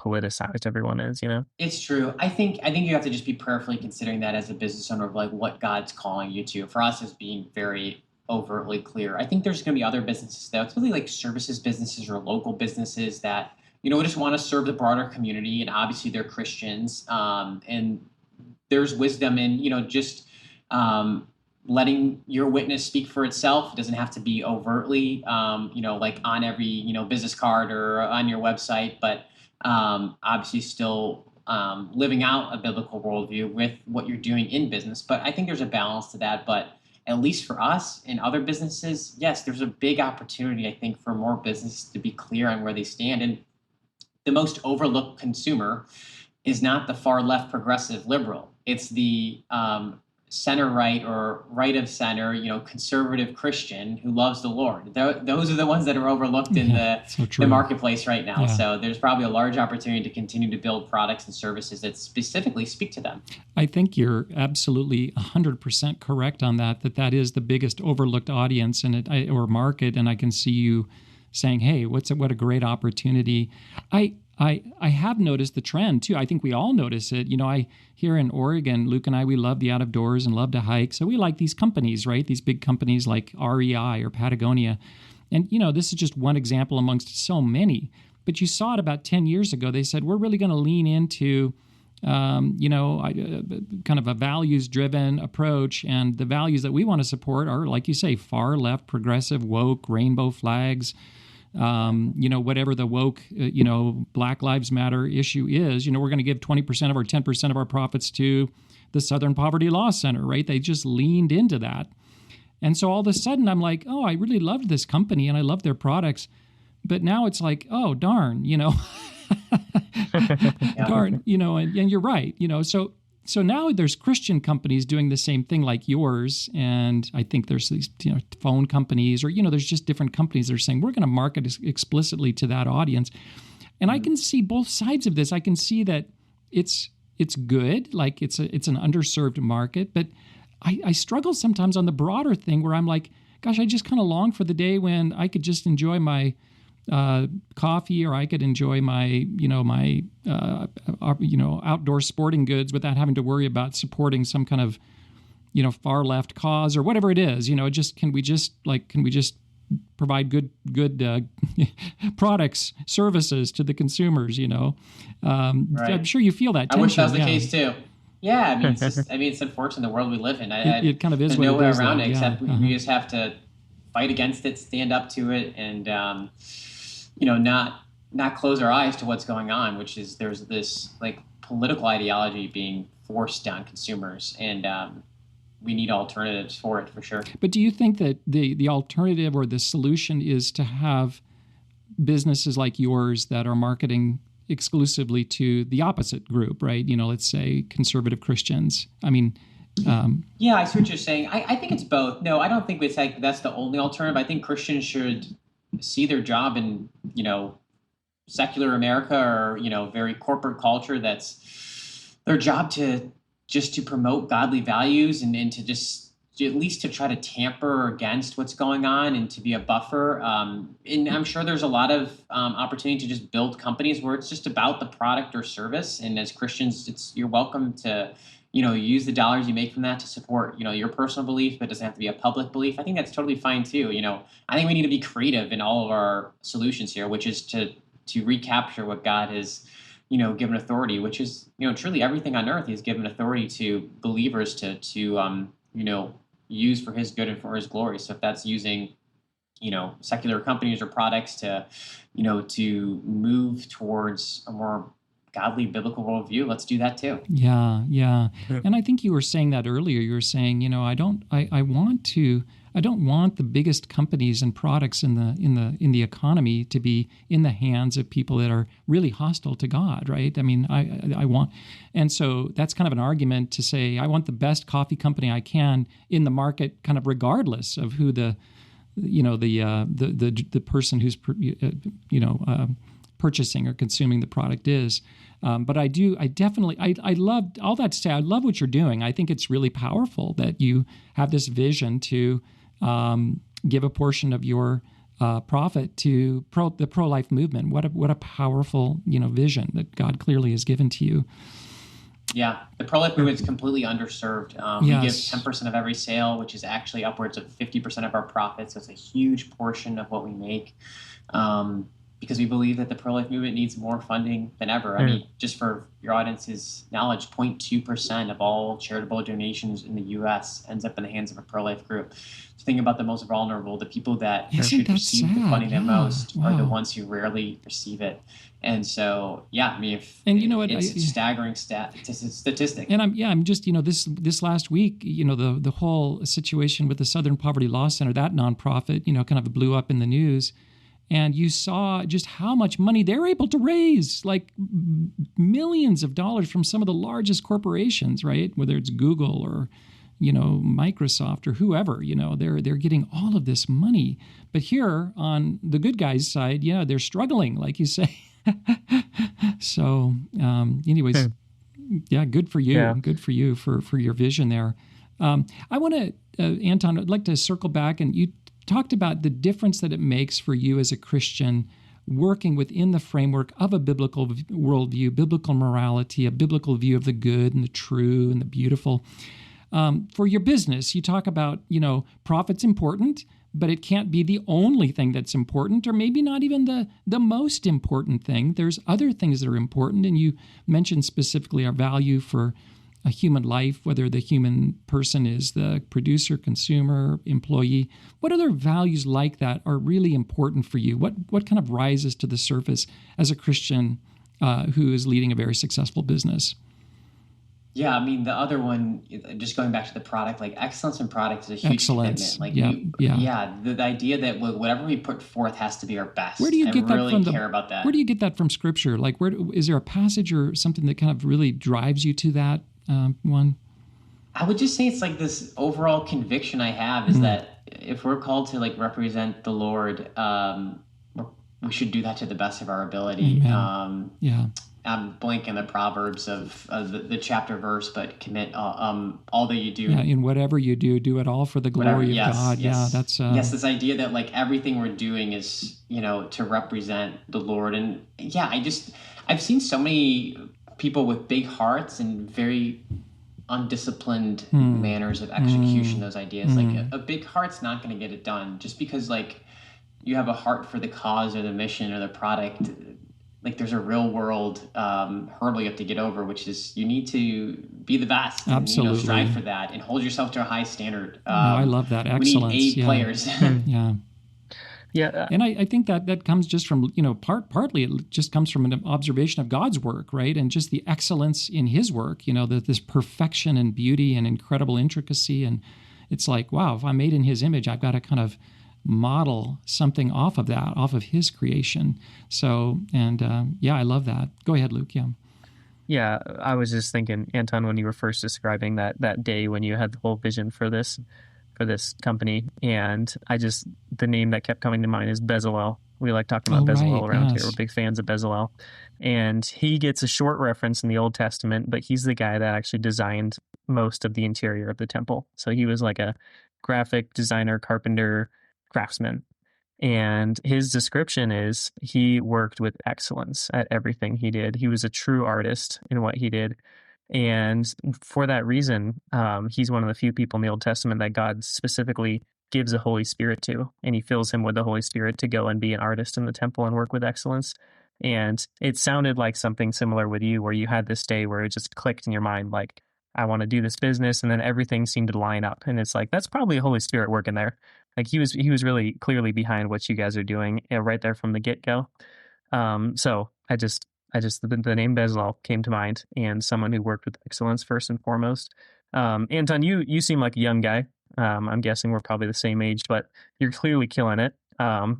politicized everyone is, you know? It's true. I think you have to just be prayerfully considering that as a business owner of like what God's calling you to. For us, is being very overtly clear. I think there's going to be other businesses though. It's really like services businesses or local businesses that just want to serve the broader community, and obviously they're Christians. And there's wisdom in just letting your witness speak for itself. It doesn't have to be overtly, like on every business card or on your website, but obviously still living out a biblical worldview with what you're doing in business. But I think there's a balance to that. But at least for us and other businesses, yes, there's a big opportunity, I think, for more businesses to be clear on where they stand. And the most overlooked consumer is not the far left progressive liberal. It's the center right or right of center, conservative Christian who loves the Lord. Those are the ones that are overlooked in the marketplace right now. Yeah. So there's probably a large opportunity to continue to build products and services that specifically speak to them. I think you're absolutely 100% correct on that is the biggest overlooked audience or market. And I can see you saying, hey, what a great opportunity. I have noticed the trend too. I think we all notice it. I here in Oregon, Luke and I, we love the out of doors and love to hike. So we like these companies, right? These big companies like REI or Patagonia. And, this is just one example amongst so many. But you saw it about 10 years ago. They said, we're really going to lean into, kind of a values-driven approach. And the values that we want to support are, like you say, far left, progressive, woke, rainbow flags, whatever the woke, Black Lives Matter issue is, we're going to give 20% or 10% of our profits to the Southern Poverty Law Center, right? They just leaned into that. And so all of a sudden I'm like, oh, I really loved this company and I love their products. But now it's like, oh, darn, darn, and you're right, So now there's Christian companies doing the same thing like yours, and I think there's these phone companies, or there's just different companies that are saying we're going to market explicitly to that audience. And I can see both sides of this. I can see that it's good, like it's an underserved market, but I struggle sometimes on the broader thing where I'm like, gosh, I just kind of long for the day when I could just enjoy my coffee, or I could enjoy my outdoor sporting goods without having to worry about supporting some kind of far left cause or whatever it is. Can we just provide good products, services to the consumers? Right. I'm sure you feel that tension. I wish that was the case too. Yeah, it's unfortunate the world we live in. It kind of is. There's no way around it except we just have to fight against it, stand up to it, and not close our eyes to what's going on, which is there's this like political ideology being forced down consumers, and we need alternatives for it for sure. But do you think that the alternative or the solution is to have businesses like yours that are marketing exclusively to the opposite group, right? Let's say conservative Christians. Yeah, I see what you're saying. I think it's both. No, I don't think it's like that's the only alternative. I think Christians should see their job in, secular America or, very corporate culture. That's their job to promote godly values and to just at least to try to tamper against what's going on and to be a buffer. And I'm sure there's a lot of opportunity to just build companies where it's just about the product or service. And as Christians, you're welcome to use the dollars you make from that to support, your personal belief, but it doesn't have to be a public belief. I think that's totally fine too. I think we need to be creative in all of our solutions here, which is to recapture what God has, given authority, which is, truly everything on earth. He's given authority to believers to use for his good and for his glory. So if that's using, secular companies or products to move towards a more godly biblical worldview, let's do that too. Yeah. And I think you were saying that earlier. You were saying, I don't want the biggest companies and products in the economy to be in the hands of people that are really hostile to God, right? I want, and so that's kind of an argument to say I want the best coffee company I can in the market, kind of regardless of who the person who's purchasing or consuming the product is. But I love all that to say, I love what you're doing. I think it's really powerful that you have this vision to give a portion of your prophet to the pro-life movement. What a powerful, vision that God clearly has given to you. Yeah, the pro-life movement is completely underserved. We give 10% of every sale, which is actually upwards of 50% of our profits. So it's a huge portion of what we make, because we believe that the pro-life movement needs more funding than ever. I mean, just for your audience's knowledge, 0.2% of all charitable donations in the U.S. ends up in the hands of a pro-life group. So think about the most vulnerable, the people that should receive the funding the most are the ones who rarely receive it. And so, I mean, it's a staggering statistic. And I'm just, this last week, the whole situation with the Southern Poverty Law Center, that nonprofit, kind of blew up in the news. And you saw just how much money they're able to raise, like millions of dollars from some of the largest corporations, right? Whether it's Google or, Microsoft or whoever, they're getting all of this money. But here on the good guys' side, they're struggling, like you say. So, anyways, good for you. Yeah. Good for you for your vision there. I want to, Anton, I'd like to circle back, and you talked about the difference that it makes for you as a Christian working within the framework of a biblical worldview, biblical morality, a biblical view of the good and the true and the beautiful. For your business, you talk about, profit's important, but it can't be the only thing that's important, or maybe not even the most important thing. There's other things that are important, and you mentioned specifically our value for a human life, whether the human person is the producer, consumer, employee. What other values like that are really important for you? What kind of rises to the surface as a Christian who is leading a very successful business? Yeah, I mean, the other one, just going back to the product, like excellence in product is a huge commitment. Like, the idea that whatever we put forth has to be our best. Where do you get that really from? Care about that. Where do you get that from Scripture? Like, is there a passage or something that kind of really drives you to that one? I would just say it's like this overall conviction I have is that if we're called to like represent the Lord, we should do that to the best of our ability. I'm blanking the Proverbs of the chapter verse, but commit all that you do. Yeah, in whatever you do, do it all for the glory of God. Yes. Yeah, that's this idea that like everything we're doing is to represent the Lord. And I've seen so many people with big hearts and very undisciplined manners of execution. Those ideas, like a big heart's not going to get it done just because like you have a heart for the cause or the mission or the product. Like there's a real world hurdle you have to get over, which is you need to be the best. Absolutely. And, strive for that and hold yourself to a high standard. I love that. Excellence. We need A players. Yeah. And I think that comes just from, partly it just comes from an observation of God's work, right? And just the excellence in his work, this perfection and beauty and incredible intricacy. And it's like, wow, if I'm made in his image, I've got to kind of model something off of that, off of his creation. So, and I love that. Go ahead, Luke. Yeah. Yeah, I was just thinking, Anton, when you were first describing that day when you had the whole vision for this company, and the name that kept coming to mind is Bezalel. We like talking about Bezalel around here. We're big fans of Bezalel. And he gets a short reference in the Old Testament, but he's the guy that actually designed most of the interior of the temple. So he was like a graphic designer, carpenter, craftsman. And his description is he worked with excellence at everything he did. He was a true artist in what he did. And for that reason, he's one of the few people in the Old Testament that God specifically gives the Holy Spirit to, and he fills him with the Holy Spirit to go and be an artist in the temple and work with excellence. And it sounded like something similar with you, where you had this day where it just clicked in your mind, like, I want to do this business, and then everything seemed to line up. And it's like, that's probably the Holy Spirit working there. Like he was really clearly behind what you guys are doing right there from the get-go. So the name Bezalel came to mind, and someone who worked with excellence first and foremost. Anton, you seem like a young guy. I'm guessing we're probably the same age, but you're clearly killing it.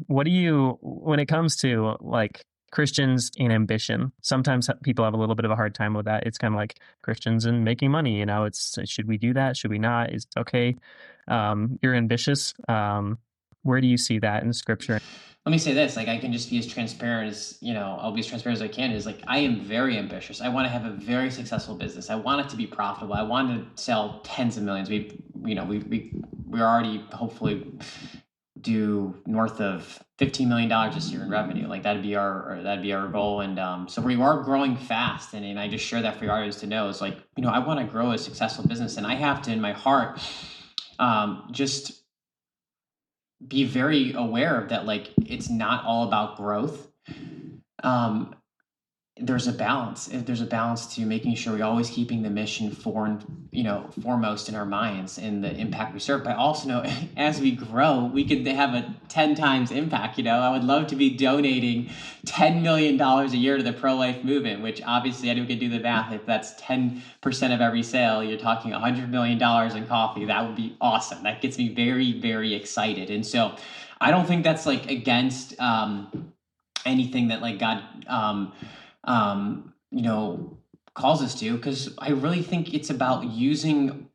What do you, when it comes to like Christians and ambition, sometimes people have a little bit of a hard time with that. It's kind of like Christians and making money, it's, should we do that? Should we not? Is it okay? You're ambitious. Where do you see that in Scripture? Let me say this, like I can just be as transparent as, I'll be as transparent as I can, is like I am very ambitious. I want to have a very successful business. I want it to be profitable. I want to sell tens of millions. We're already hopefully do north of $15 million this year in revenue. Like that'd be our goal. And so we are growing fast. And I just share that for your audience to know is like, I want to grow a successful business, and I have to, in my heart, just be very aware of that. Like, it's not all about growth. There's a balance. There's a balance to making sure we're always keeping the mission foremost in our minds and the impact we serve. But also know as we grow, we could have a 10 times impact. I would love to be donating $10 million a year to the pro-life movement, which obviously anyone can do the math. If that's 10% of every sale, you're talking $100 million in coffee. That would be awesome. That gets me very, very excited. And so I don't think that's like against anything that like God calls us to, because I really think it's about using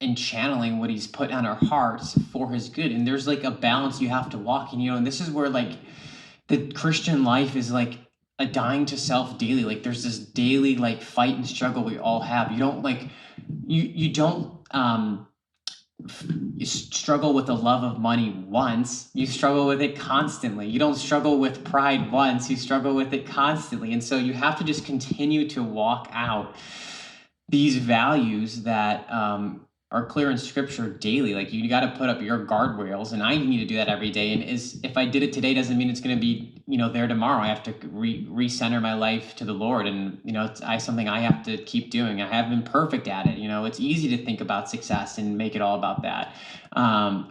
and channeling what he's put on our hearts for his good. And there's like a balance you have to walk in, and this is where like the Christian life is like a dying to self daily. Like there's this daily like fight and struggle we all have. You don't like, you don't, you struggle with the love of money once, you struggle with it constantly. You don't struggle with pride once, you struggle with it constantly. And so you have to just continue to walk out these values that are clear in scripture daily. Like you got to put up your guardrails, and I need to do that every day. And if I did it today doesn't mean it's going to be there tomorrow. I have to recenter my life to the Lord, and it's something I have to keep doing. I haven't been perfect at it. It's easy to think about success and make it all about that.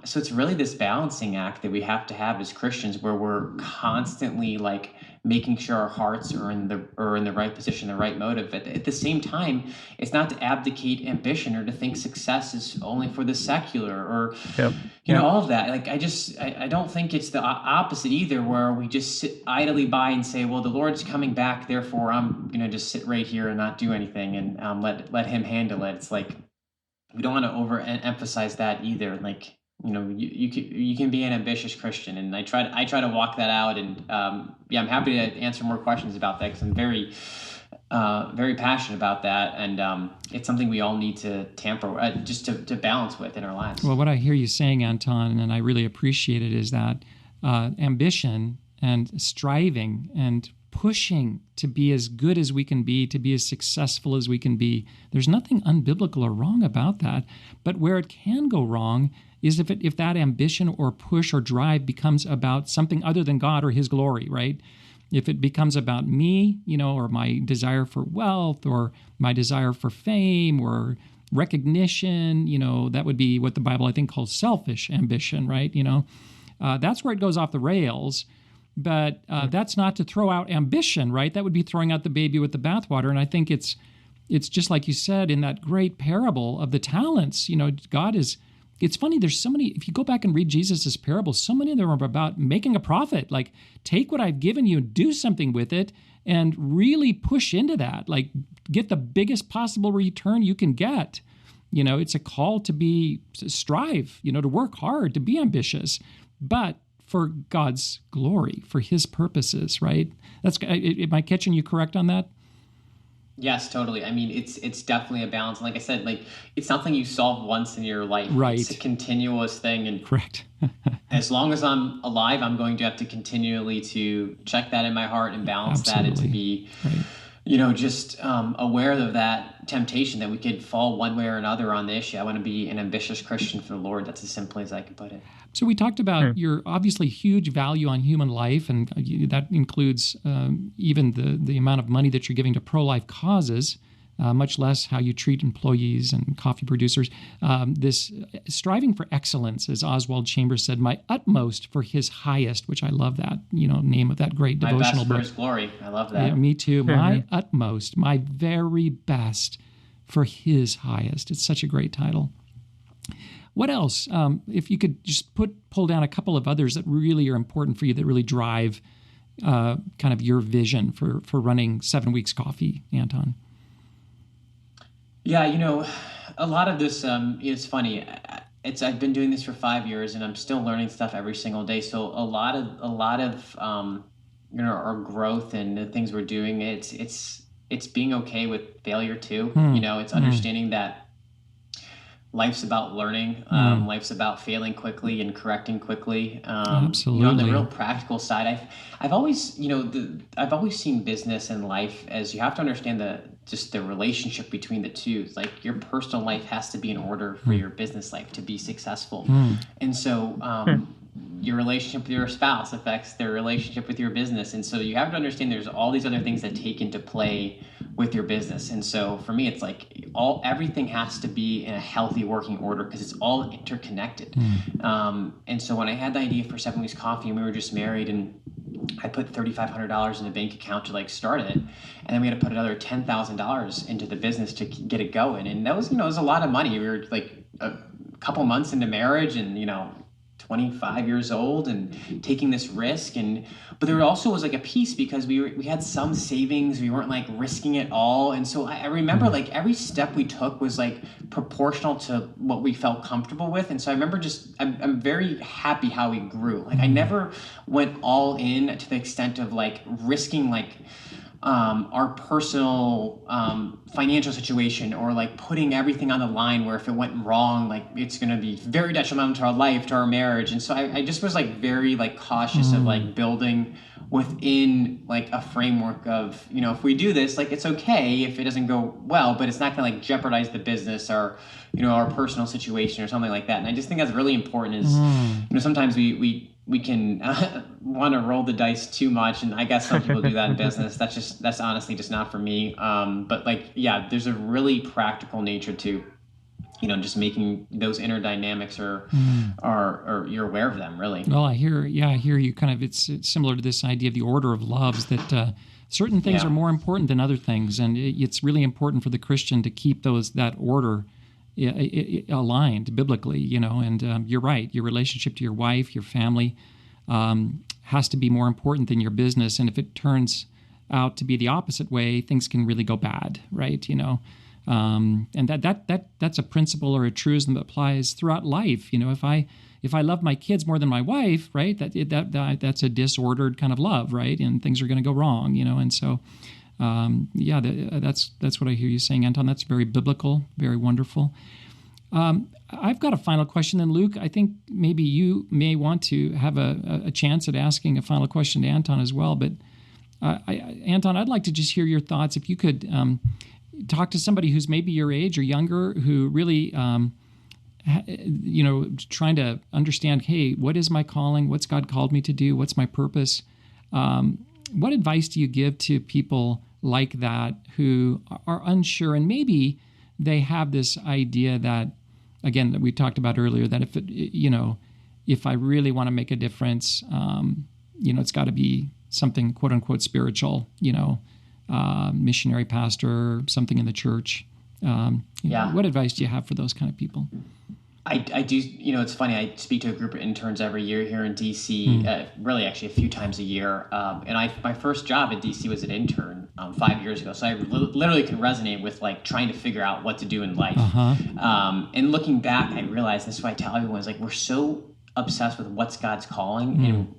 So it's really this balancing act that we have to have as Christians, where we're constantly like making sure our hearts are in the right position, the right motive. At the same time, it's not to abdicate ambition or to think success is only for the secular or all of that. Like I don't think it's the opposite either, where we just sit idly by and say, well, the Lord's coming back, therefore I'm gonna just sit right here and not do anything and let him handle it. It's like we don't want to overemphasize that either. Like you can be an ambitious Christian, and I try to walk that out. And I'm happy to answer more questions about that, because I'm very very passionate about that, and it's something we all need to just to balance with in our lives. Well, what I hear you saying, Anton, and I really appreciate it, is that ambition and striving and pushing to be as good as we can be, to be as successful as we can be, there's nothing unbiblical or wrong about that. But where it can go wrong is if that ambition or push or drive becomes about something other than God or his glory, right? If it becomes about me, or my desire for wealth or my desire for fame or recognition, that would be what the Bible, I think, calls selfish ambition, right? That's where it goes off the rails. But that's not to throw out ambition, right? That would be throwing out the baby with the bathwater. And I think it's just like you said in that great parable of the talents. It's funny, there's so many, if you go back and read Jesus' parables, so many of them are about making a profit. Like, take what I've given you, do something with it, and really push into that. Like, get the biggest possible return you can get. It's a call to strive, to work hard, to be ambitious, but for God's glory, for his purposes, right? Am I catching you correct on that? Yes, totally. I mean, it's definitely a balance. And like I said, like it's something you solve once in your life. Right. It's a continuous thing. And correct. As long as I'm alive, I'm going to have to continually to check that in my heart and balance Absolutely. that, and to be, right. Just aware of that temptation that we could fall one way or another on the issue. I want to be an ambitious Christian for the Lord. That's as simply as I can put it. So we talked about your obviously huge value on human life, and that includes even the amount of money that you're giving to pro-life causes, much less how you treat employees and coffee producers. This striving for excellence, as Oswald Chambers said, my utmost for his highest, which I love that, name of that great devotional book. My best for his glory. I love that. Yeah, me too. My utmost, my very best for his highest. It's such a great title. What else? If you could just pull down a couple of others that really are important for you, that really drive kind of your vision for running 7 Weeks Coffee, Anton. Yeah, a lot of this, it's funny. I've been doing this for 5 years, and I'm still learning stuff every single day. So a lot of our growth and the things we're doing, it's being okay with failure too. It's understanding that life's about learning. Life's about failing quickly and correcting quickly. Absolutely. On the real practical side, I've always, I've always seen business and life as you have to understand the relationship between the two. It's like your personal life has to be in order for your business life to be successful. And so, your relationship with your spouse affects their relationship with your business. And so you have to understand there's all these other things that take into play with your business. And so for me, it's like everything has to be in a healthy working order because it's all interconnected. And so when I had the idea for 7 Weeks Coffee and we were just married and I put $3,500 in a bank account to start it. And then we had to put another $10,000 into the business to get it going. And that was, it was a lot of money. We were a couple months into marriage and, 25 years old and taking this risk. But there also was a piece because we had some savings. We weren't risking it all. And so I remember every step we took was proportional to what we felt comfortable with. And so I remember I'm very happy how we grew. I never went all in to the extent of risking our personal financial situation or putting everything on the line where if it went wrong, it's going to be very detrimental to our life, to our marriage. And so I just was very cautious of building within a framework of, if we do this, it's okay if it doesn't go well, but it's not going to jeopardize the business or, our personal situation or something like that. And I just think that's really important is, sometimes we can want to roll the dice too much. And I guess some people do that in business. That's honestly just not for me. But there's a really practical nature to, just making those inner dynamics or you're aware of them really. Well, I hear you kind of, it's similar to this idea of the order of loves that certain things are more important than other things. And it's really important for the Christian to keep that order aligned biblically, and you're right. Your relationship to your wife, your family, has to be more important than your business. And if it turns out to be the opposite way, things can really go bad, right? And that's a principle or a truism that applies throughout life. If I love my kids more than my wife, right, that's a disordered kind of love, right? And things are going to go wrong, and so. That's what I hear you saying, Anton. That's very biblical, very wonderful. I've got a final question, and Luke, I think maybe you may want to have a chance at asking a final question to Anton as well. But Anton, I'd like to just hear your thoughts. If you could talk to somebody who's maybe your age or younger, who really, trying to understand, hey, what is my calling? What's God called me to do? What's my purpose? What advice do you give to people like that who are unsure and maybe they have this idea that, again, that we talked about earlier, that if I really want to make a difference, it's got to be something quote unquote spiritual, missionary pastor, something in the church. What advice do you have for those kind of people? I do, it's funny, I speak to a group of interns every year here in DC, really actually a few times a year. And my first job at DC was an intern 5 years ago. So I literally can resonate with trying to figure out what to do in life. And looking back, I realized this is why I tell everyone is we're so obsessed with what's God's calling and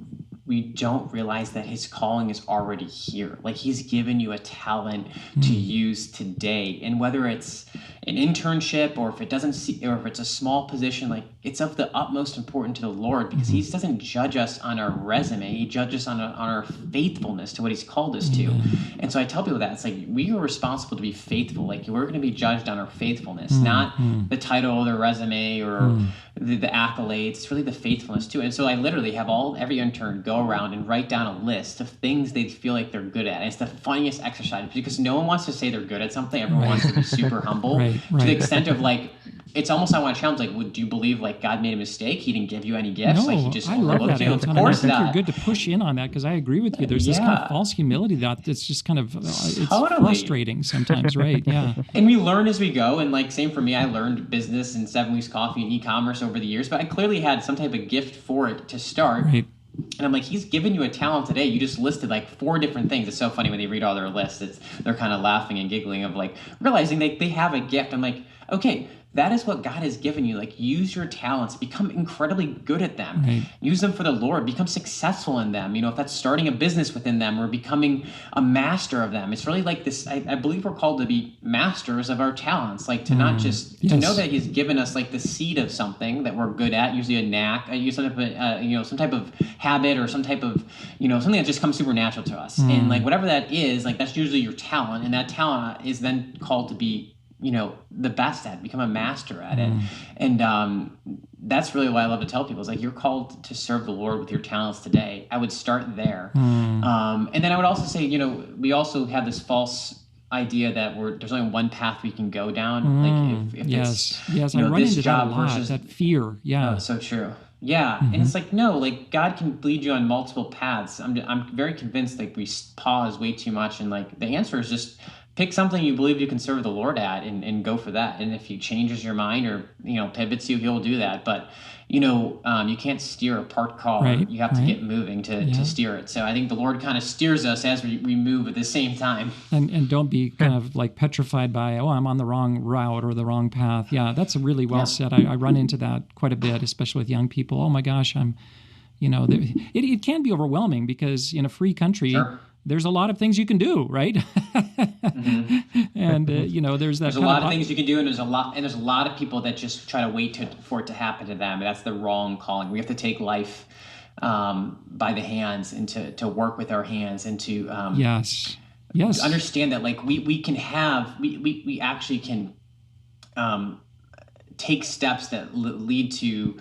we don't realize that his calling is already here. He's given you a talent to use today. And whether it's an internship or if it's a small position, it's of the utmost importance to the Lord because he doesn't judge us on our resume. He judges on our faithfulness to what he's called us to. And so I tell people that it's we are responsible to be faithful. We're going to be judged on our faithfulness, not the title or the resume or the accolades. It's really the faithfulness too. And so I literally have every intern go around and write down a list of things they feel like they're good at. And it's the funniest exercise because no one wants to say they're good at something. Everyone wants to be super humble to the extent of it's almost I want to challenge do you believe God made a mistake? He didn't give you any gifts. No, He just I love that, you. Anton. Of course I think not. you're good to push in on that because I agree with you. There's this kind of false humility that's just kind of it's frustrating sometimes, right? Yeah. And we learn as we go. And same for me, I learned business and 7 Weeks Coffee and e-commerce over the years, but I clearly had some type of gift for it to start. Right. And I'm he's given you a talent today. You just listed 4 different things. It's so funny when they read all their lists. They're kind of laughing and giggling of realizing they have a gift. I'm okay, that is what God has given you. Like, use your talents, become incredibly good at them, Right. use them for the Lord, become successful in them. If that's starting a business within them or becoming a master of them, it's really like this. I believe we're called to be masters of our talents, like to not just to know that He's given us like the seed of something that we're good at, usually a knack, some type of habit or some type of, something that just comes supernatural to us. And like whatever that is, like that's usually your talent, and that talent is then called to be the best at, become a master at it. And that's really what I love to tell people is like, you're called to serve the Lord with your talents today. I would start there. And then I would also say, we also have this false idea that there's only one path we can go down. Like if yes, it's, I run this into job that a lot, versus that fear. Yeah. Oh, so true. Yeah. And it's like, no, like God can lead you on multiple paths. I'm very convinced like we pause way too much. And like the answer is just pick something you believe you can serve the Lord at and go for that. And if He changes your mind or, pivots you, He'll do that. But, you can't steer a parked car. Right, You have to get moving to steer it. So I think the Lord kind of steers us as we move at the same time. And don't be kind of like petrified by, I'm on the wrong route or the wrong path. Yeah, that's really well said. I run into that quite a bit, especially with young people. Oh my gosh, it can be overwhelming because in a free country, there's a lot of things you can do, right? And there's a lot of things you can do, and there's a lot of people that just try to wait for it to happen to them. That's the wrong calling. We have to take life by the hands and to work with our hands and to yes, understand that like we actually can take steps that lead to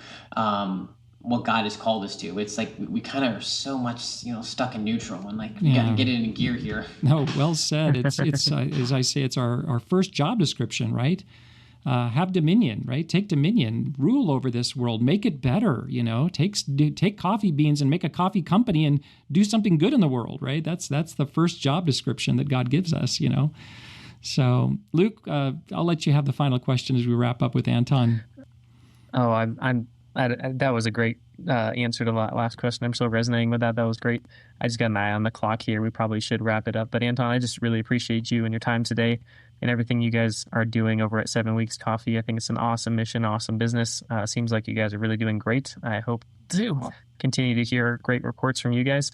what God has called us to. It's like we kind of are so much, stuck in neutral and like we got to get it in gear here. No, well said. It's as I say, it's our first job description, right? Have dominion, right? Take dominion, rule over this world, make it better. Take coffee beans and make a coffee company and do something good in the world, right? That's the first job description that God gives us. So, Luke, I'll let you have the final question as we wrap up with Anton. Oh, that was a great answer to the last question. I'm still resonating with that. That was great. I just got an eye on the clock here. We probably should wrap it up. But Anton, I just really appreciate you and your time today and everything you guys are doing over at 7 Weeks Coffee. I think it's an awesome mission, awesome business. Seems like you guys are really doing great. I hope to continue to hear great reports from you guys.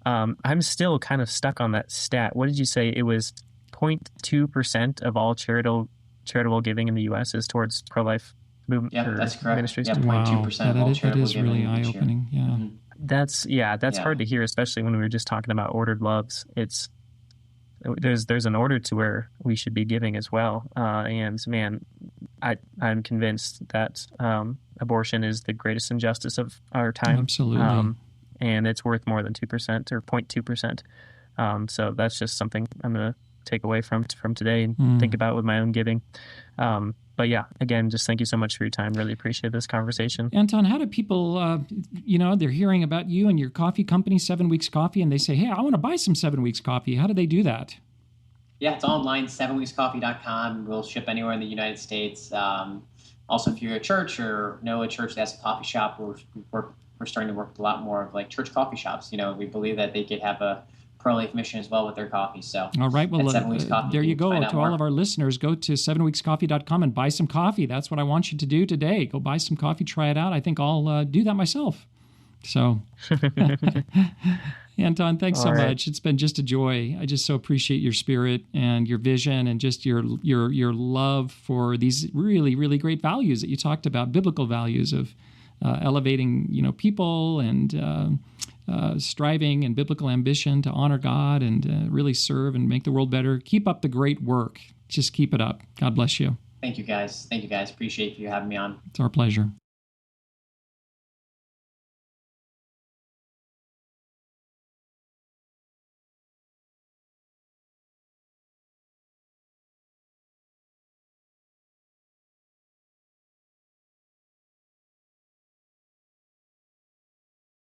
I'm still kind of stuck on that stat. What did you say? It was 0.2% of all charitable giving in the U.S. is towards pro-life movement. Yeah, that's correct. Ministries. Yeah, 0.2% of all charitable that is really giving each year. eye-opening. Yeah. Mm-hmm. That's hard to hear, especially when we were just talking about ordered loves. There's an order to where we should be giving as well. And man, I'm convinced that abortion is the greatest injustice of our time. Absolutely. And it's worth more than 2% or 0.2%. So that's just something I'm going to take away from today and think about with my own giving. But yeah, again, just thank you so much for your time. Really appreciate this conversation. Anton, how do people, they're hearing about you and your coffee company, 7 Weeks Coffee, and they say, hey, I want to buy some 7 Weeks Coffee. How do they do that? Yeah, it's online, 7weekscoffee.com. We'll ship anywhere in the United States. Also, if you're a church or know a church that's a coffee shop, we're starting to work with a lot more of like church coffee shops. We believe that they could have a pro-life mission as well with their coffee. So all right, well, 7 Weeks Coffee, there you go. To all of our listeners, go to 7weekscoffee.com and buy some coffee. That's what I want you to do today. Go buy some coffee, try it out. I think I'll do that myself. So, Anton, thanks so much. It's been just a joy. I just so appreciate your spirit and your vision and just your love for these really, really great values that you talked about, biblical values of elevating, people and striving and biblical ambition to honor God and really serve and make the world better. Keep up the great work. Just keep it up. God bless you. Thank you, guys. Appreciate you having me on. It's our pleasure.